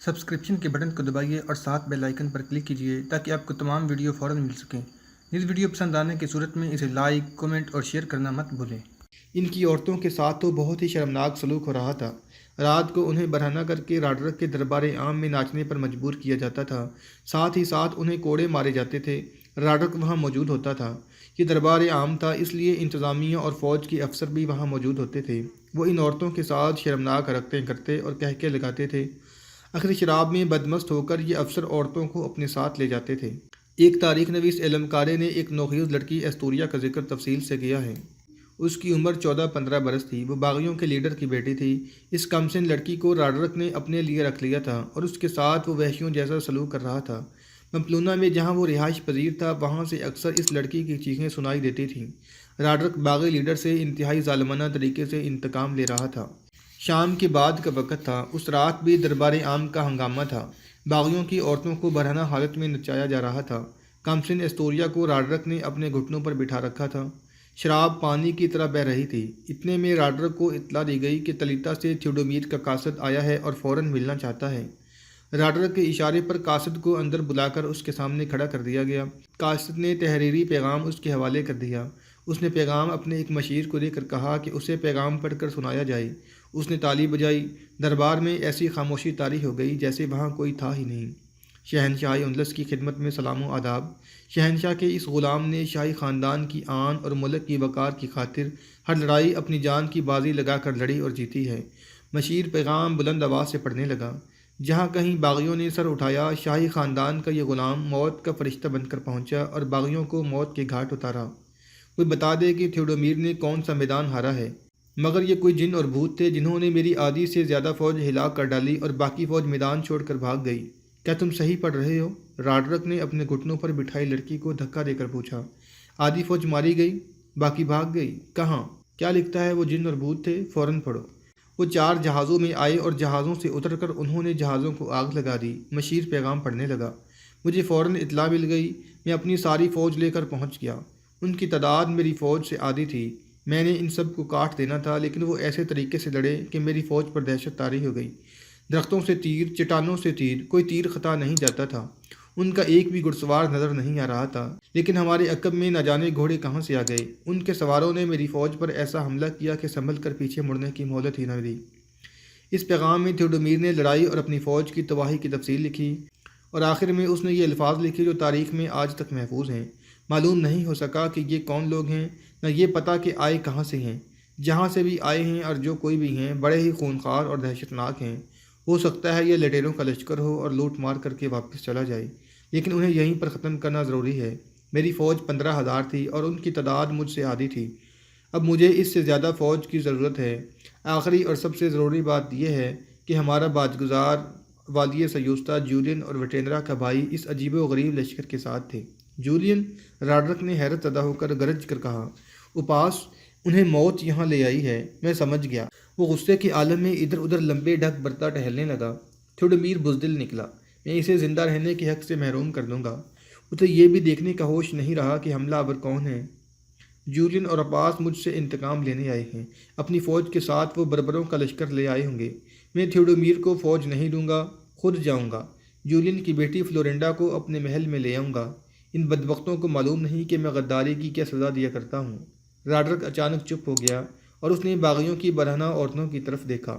Subscription کے button کو دبائیے اور ساتھ بیل آئیکن پر کلک کیجیے تاکہ آپ کو تمام ویڈیو فوراً مل سکیں۔ اس ویڈیو پسند آنے کی صورت میں اسے لائک، کمنٹ اور شیئر کرنا مت بھولیں۔ ان کی عورتوں کے ساتھ تو بہت ہی شرمناک سلوک ہو رہا تھا۔ رات کو انہیں برہنہ کر کے راڈرک کے دربار عام میں ناچنے پر مجبور کیا جاتا تھا، ساتھ ہی ساتھ انہیں کوڑے مارے جاتے تھے۔ راڈرک وہاں موجود ہوتا تھا۔ یہ دربار عام تھا، اس لیے انتظامیہ اور فوج کے افسر بھی وہاں موجود ہوتے تھے۔ وہ ان عورتوں کے ساتھ شرمناک حرکتیں کرتے اور کہکے لگاتے تھے۔ آخر شراب میں بدمست ہو کر یہ افسر عورتوں کو اپنے ساتھ لے جاتے تھے۔ ایک تاریخ نویس علم کارے نے ایک نوخیز لڑکی ایستوریا کا ذکر تفصیل سے کیا ہے۔ اس کی عمر 14-15 برس تھی۔ وہ باغیوں کے لیڈر کی بیٹی تھی۔ اس کمسن لڑکی کو راڈرک نے اپنے لیے رکھ لیا تھا اور اس کے ساتھ وہ وحشیوں جیسا سلوک کر رہا تھا۔ پمپلونا میں جہاں وہ رہائش پذیر تھا، وہاں سے اکثر اس لڑکی کی چیخیں سنائی دیتی تھیں۔ راڈرک باغی لیڈر سے انتہائی ظالمانہ طریقے سے انتقام لے رہا تھا۔ شام کے بعد کا وقت تھا۔ اس رات بھی دربار عام کا ہنگامہ تھا۔ باغیوں کی عورتوں کو برہنہ حالت میں نچایا جا رہا تھا۔ کمسن ایستوریا کو راڈرک نے اپنے گھٹنوں پر بٹھا رکھا تھا۔ شراب پانی کی طرح بہہ رہی تھی۔ اتنے میں راڈرک کو اطلاع دی گئی کہ تلیتا سے تھیوڈومیر کا قاصد آیا ہے اور فوراً ملنا چاہتا ہے۔ راڈرک کے اشارے پر قاصد کو اندر بلا کر اس کے سامنے کھڑا کر دیا گیا۔ قاصد نے تحریری پیغام اس کے حوالے کر دیا۔ اس نے پیغام اپنے ایک مشیر کو دے کر کہا کہ اسے پیغام پڑھ کر سنایا جائے۔ اس نے تالی بجائی۔ دربار میں ایسی خاموشی طاری ہو گئی جیسے وہاں کوئی تھا ہی نہیں۔ شہنشاہ اندلس کی خدمت میں سلام و آداب۔ شہنشاہ کے اس غلام نے شاہی خاندان کی آن اور ملک کی وقار کی خاطر ہر لڑائی اپنی جان کی بازی لگا کر لڑی اور جیتی ہے۔ مشیر پیغام بلند آواز سے پڑھنے لگا۔ جہاں کہیں باغیوں نے سر اٹھایا، شاہی خاندان کا یہ غلام موت کا فرشتہ بن کر پہنچا اور باغیوں کو موت کے گھاٹ اتارا۔ کوئی بتا دے کہ تھیوڈومیر نے کون سا میدان ہارا ہے؟ مگر یہ کوئی جن اور بھوت تھے جنہوں نے میری آدھی سے زیادہ فوج ہلاک کر ڈالی اور باقی فوج میدان چھوڑ کر بھاگ گئی۔ کیا تم صحیح پڑھ رہے ہو؟ راڈرک نے اپنے گھٹنوں پر بٹھائی لڑکی کو دھکا دے کر پوچھا۔ آدھی فوج ماری گئی، باقی بھاگ گئی؟ کہاں؟ کیا لکھتا ہے وہ جن اور بھوت تھے؟ فوراً پڑھو۔ وہ 4 جہازوں میں آئے اور جہازوں سے اتر کر انہوں نے جہازوں کو آگ لگا دی۔ مشیر پیغام پڑھنے لگا۔ مجھے فوراً اطلاع مل گئی۔ میں اپنی ساری فوج لے کر پہنچ گیا۔ ان کی تعداد میری فوج سے آدھی تھی۔ میں نے ان سب کو کاٹ دینا تھا، لیکن وہ ایسے طریقے سے لڑے کہ میری فوج پر دہشت طاری ہو گئی۔ درختوں سے تیر، چٹانوں سے تیر، کوئی تیر خطا نہیں جاتا تھا۔ ان کا ایک بھی گھڑسوار نظر نہیں آ رہا تھا، لیکن ہمارے عقب میں نہ جانے گھوڑے کہاں سے آ گئے۔ ان کے سواروں نے میری فوج پر ایسا حملہ کیا کہ سنبھل کر پیچھے مڑنے کی مہلت ہی نہ دی۔ اس پیغام میں تھیوڈومیر نے لڑائی اور اپنی فوج کی تباہی کی تفصیل لکھی اور آخر میں اس نے یہ الفاظ لکھے جو تاریخ میں آج تک محفوظ ہیں۔ معلوم نہیں ہو سکا کہ یہ کون لوگ ہیں، نہ یہ پتہ کہ آئے کہاں سے ہیں۔ جہاں سے بھی آئے ہیں اور جو کوئی بھی ہیں، بڑے ہی خونخوار اور دہشتناک ہیں۔ ہو سکتا ہے یہ لٹیروں کا لشکر ہو اور لوٹ مار کر کے واپس چلا جائے، لیکن انہیں یہیں پر ختم کرنا ضروری ہے۔ میری فوج 15,000 تھی اور ان کی تعداد مجھ سے آدھی تھی۔ اب مجھے اس سے زیادہ فوج کی ضرورت ہے۔ آخری اور سب سے ضروری بات یہ ہے کہ ہمارا باجگزار والی سیوستا جولین اور وٹینرا کا بھائی اس عجیب و غریب لشکر کے ساتھ تھے۔ جولین؟ راڈرک نے حیرت زدہ ہو کر گرج کر کہا۔ اپاس، انہیں موت یہاں لے آئی ہے۔ میں سمجھ گیا۔ وہ غصے کے عالم میں ادھر ادھر لمبے ڈھک برتا ٹہلنے لگا۔ تھیوڈومیر بزدل نکلا۔ میں اسے زندہ رہنے کے حق سے محروم کر دوں گا۔ اسے یہ بھی دیکھنے کا ہوش نہیں رہا کہ حملہ آور کون ہے۔ جولین اور اپاس مجھ سے انتقام لینے آئے ہیں۔ اپنی فوج کے ساتھ وہ بربروں کا لشکر لے آئے ہوں گے۔ میں تھیوڈومیر کو فوج نہیں دوں گا، خود جاؤں گا۔ جولین کی بیٹی فلورنڈا کو اپنے محل میں لے آؤں گا۔ ان بدبختوں کو معلوم نہیں کہ میں غداری کی کیا سزا دیا کرتا ہوں۔ راڈرک اچانک چپ ہو گیا اور اس نے باغیوں کی برہنہ عورتوں کی طرف دیکھا۔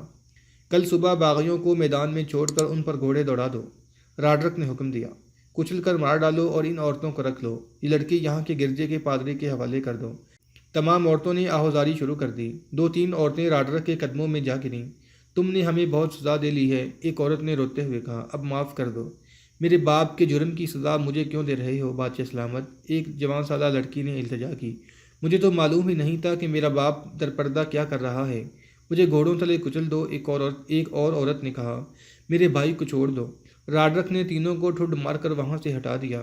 کل صبح باغیوں کو میدان میں چھوڑ کر ان پر گھوڑے دوڑا دو، راڈرک نے حکم دیا۔ کچل کر مار ڈالو اور ان عورتوں کو رکھ لو۔ یہ لڑکی یہاں کے گرجے کے پادری کے حوالے کر دو۔ تمام عورتوں نے آہوزاری شروع کر دی۔ 2-3 عورتیں راڈرک کے قدموں میں جا گریں۔ تم نے ہمیں بہت سزا دے لی ہے، ایک عورت نے روتے ہوئے کہا۔ اب معاف کر دو۔ میرے باپ کے جرم کی سزا مجھے کیوں دے رہے ہو بادشاہ سلامت؟ ایک جوان سالہ لڑکی نے التجا کی۔ مجھے تو معلوم ہی نہیں تھا کہ میرا باپ درپردہ کیا کر رہا ہے۔ مجھے گھوڑوں تلے کچل دو، ایک اور عورت نے کہا۔ میرے بھائی کو چھوڑ دو۔ راڈرک نے تینوں کو ٹھڈ مار کر وہاں سے ہٹا دیا۔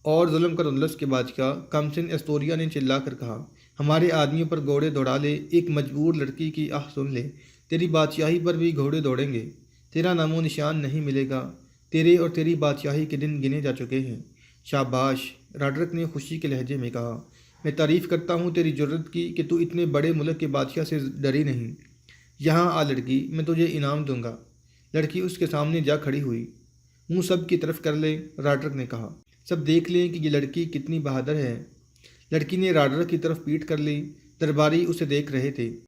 اور ظلم کر اندلس کے بادشاہ، کمسن ایستوریا نے چلا کر کہا، ہمارے آدمیوں پر گھوڑے دوڑا لے، ایک مجبور لڑکی کی آہ سن لے۔ تیری بادشاہی پر بھی گھوڑے دوڑیں گے، تیرا نام و نشان نہیں ملے گا۔ تیرے اور تیری بادشاہی کے دن گنے جا چکے ہیں۔ شاباش، راڈرک نے خوشی کے لہجے میں کہا۔ میں تعریف کرتا ہوں تیری جرت کی کہ تو اتنے بڑے ملک کے بادشاہ سے ڈری نہیں۔ یہاں آ لڑکی، میں تجھے انعام دوں گا۔ لڑکی اس کے سامنے جا کھڑی ہوئی۔ منہ سب کی طرف کر لے، راڈرک نے کہا۔ سب دیکھ لیں کہ یہ لڑکی کتنی بہادر ہے۔ لڑکی نے راڈرک کی طرف پیٹھ کر لی۔ درباری اسے دیکھ رہے تھے۔